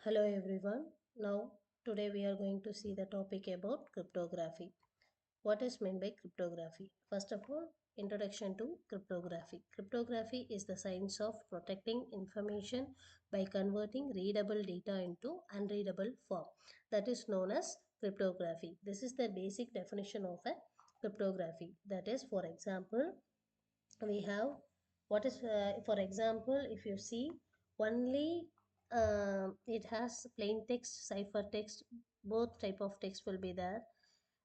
Hello everyone. Now today we are going to see the topic about cryptography. What is meant by cryptography? First of all, introduction to cryptography. Cryptography is the science of protecting information by converting readable data into unreadable form. That is known as cryptography. This is the basic definition of a cryptography. That is, for example, we have what is for example, if you see only it has plain text, cipher text, both type of text will be there.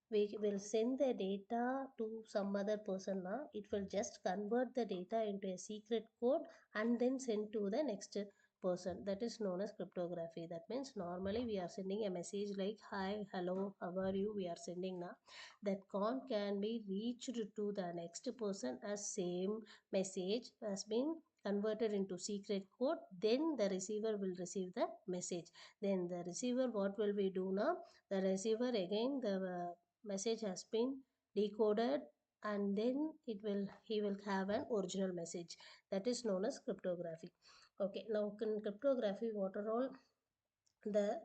We will send the data to some other person. Now it will just convert the data into a secret code and then send to the next person. That is known as cryptography. That means normally we are sending a message like hi, hello, how are you, we are sending. Now that code can be reached to the next person as same message has been converted into secret code. Then the receiver will receive the message. Then the receiver, what will we do now? The receiver again, the message has been decoded, and then he will have an original message. That is known as cryptography. Okay, now in cryptography, what are all the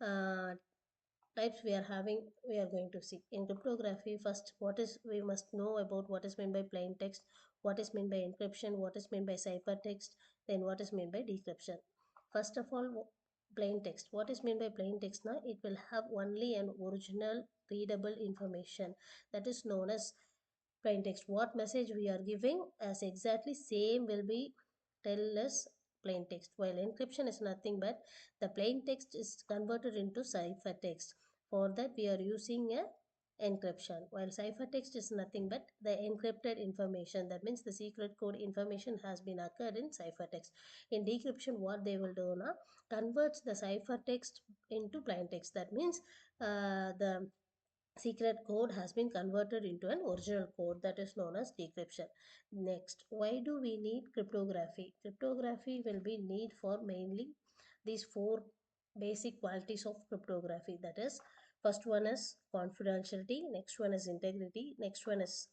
uh, types we are having, we are going to see in cryptography. First, what is, we must know about what is meant by plain text, what is meant by encryption, what is meant by ciphertext, then what is meant by decryption. First of all, plain text. What is meant by plain text? Now it will have only an original readable information. That is known as plain text. What message we are giving as exactly same will be tell us plain text. While encryption is nothing but the plain text is converted into ciphertext. For that we are using a encryption. While ciphertext is nothing but the encrypted information. That means the secret code information has been occurred in ciphertext. In decryption, what they will do now, converts the ciphertext into plain text. That means the secret code has been converted into an original code. That is known as decryption. Next, why do we need cryptography? Cryptography will be need for mainly these four basic qualities of cryptography. That is, first one is confidentiality, next one is integrity, next one is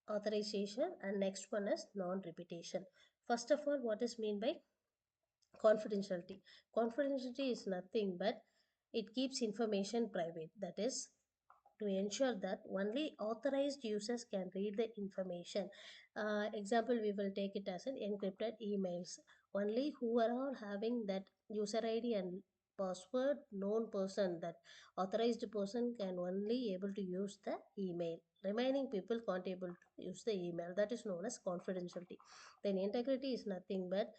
authorization, and next one is non-repudiation. First of all, what is mean by confidentiality? Confidentiality is nothing but it keeps information private. That is, to ensure that only authorized users can read the information. Example, we will take it as an encrypted emails. Only who are all having that user ID and password, known person, that authorized person can only able to use the email. Remaining people can't able to use the email. That is known as confidentiality. Then integrity is nothing but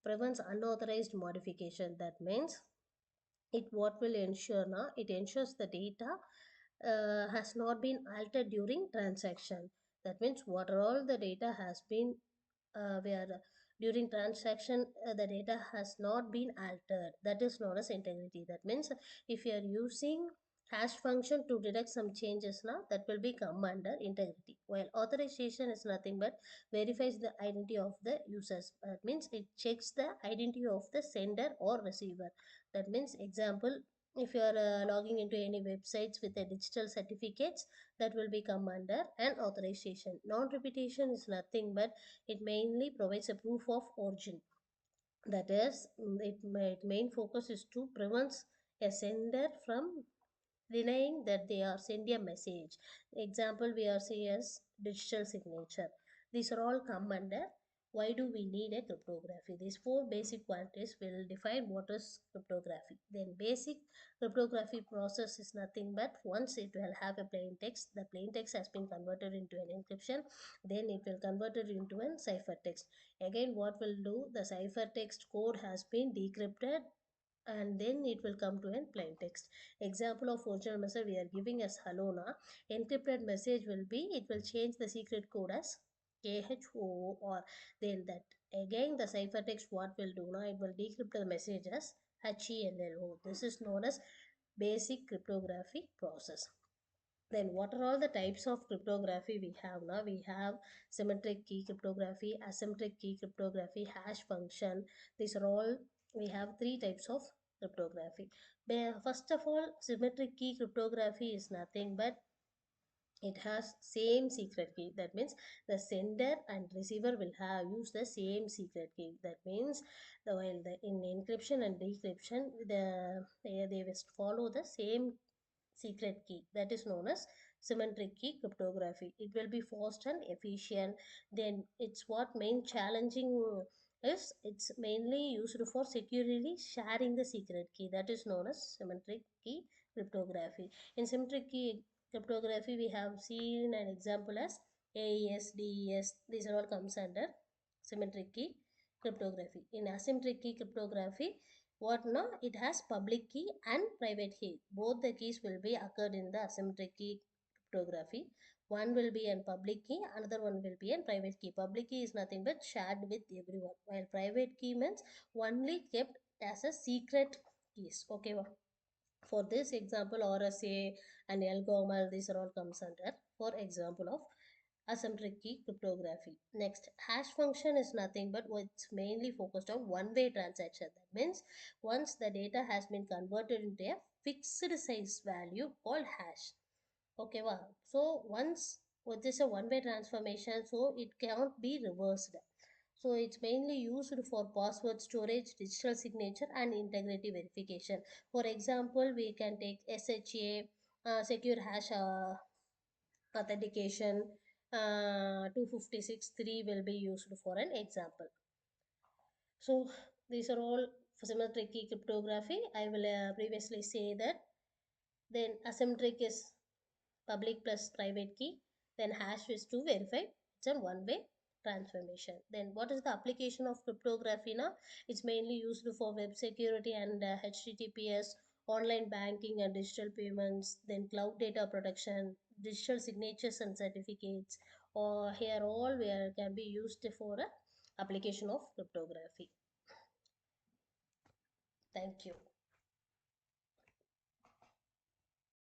prevents unauthorized modification. That means it what will ensure now, it ensures the data has not been altered during transaction. That means what are all the data has been where during transaction the data has not been altered. That is known as integrity. That means if you are using hash function to detect some changes now, that will be come under integrity. While authorization is nothing but verifies the identity of the users. That means it checks the identity of the sender or receiver. That means example, if you are logging into any websites with a digital certificates, that will become under an authorization. Non-repudiation is nothing but it mainly provides a proof of origin. That is, its main focus is to prevent a sender from denying that they are sending a message. Example, we are saying as digital signature. These are all come under why do we need a cryptography. These four basic qualities will define what is cryptography. Then basic cryptography process is nothing but once it will have a plain text, the plain text has been converted into an encryption, then it will convert it into a ciphertext. Again, what will do, the ciphertext code has been decrypted and then it will come to a plain text. Example of original message we are giving as hello na. Encrypted message will be, it will change the secret code as KHO, or then that again the ciphertext what will do now, it will decrypt the message as HELLO. This is known as basic cryptography process. Then what are all the types of cryptography we have now? We have symmetric key cryptography, asymmetric key cryptography, hash function. These are all, we have three types of cryptography. First of all, symmetric key cryptography is nothing but it has same secret key. That means the sender and receiver will have use the same secret key. That means while in encryption and decryption, they will follow the same secret key, that is known as symmetric key cryptography. It will be fast and efficient. Then it's what main challenging is, it's mainly used for securely sharing the secret key, that is known as symmetric key cryptography. In symmetric key cryptography, we have seen an example as AES, DES. These are all comes under symmetric key cryptography. In asymmetric key cryptography, what now, it has public key and private key. Both the keys will be occurred in the asymmetric key cryptography. One will be in public key, another one will be in private key. Public key is nothing but shared with everyone, while private key means only kept as a secret keys. Okay, for this example, RSA and LGOML, these are all comes under for example of asymmetric key cryptography. Next, hash function is nothing but what's mainly focused on one-way transaction. That means once the data has been converted into a fixed size value called hash. Okay, wow. So once with this a one-way transformation, so it cannot be reversed. So it's mainly used for password storage, digital signature, and integrity verification. For example, we can take SHA, secure hash authentication. 256.3 will be used for an example. So these are all for symmetric key cryptography. I will previously say that. Then asymmetric is public plus private key. Then hash is to verify. It's a one-way transformation. Then what is the application of cryptography now? It's mainly used for web security and HTTPS, online banking and digital payments, then cloud data protection, digital signatures and certificates, or here all where can be used for a application of cryptography. Thank you.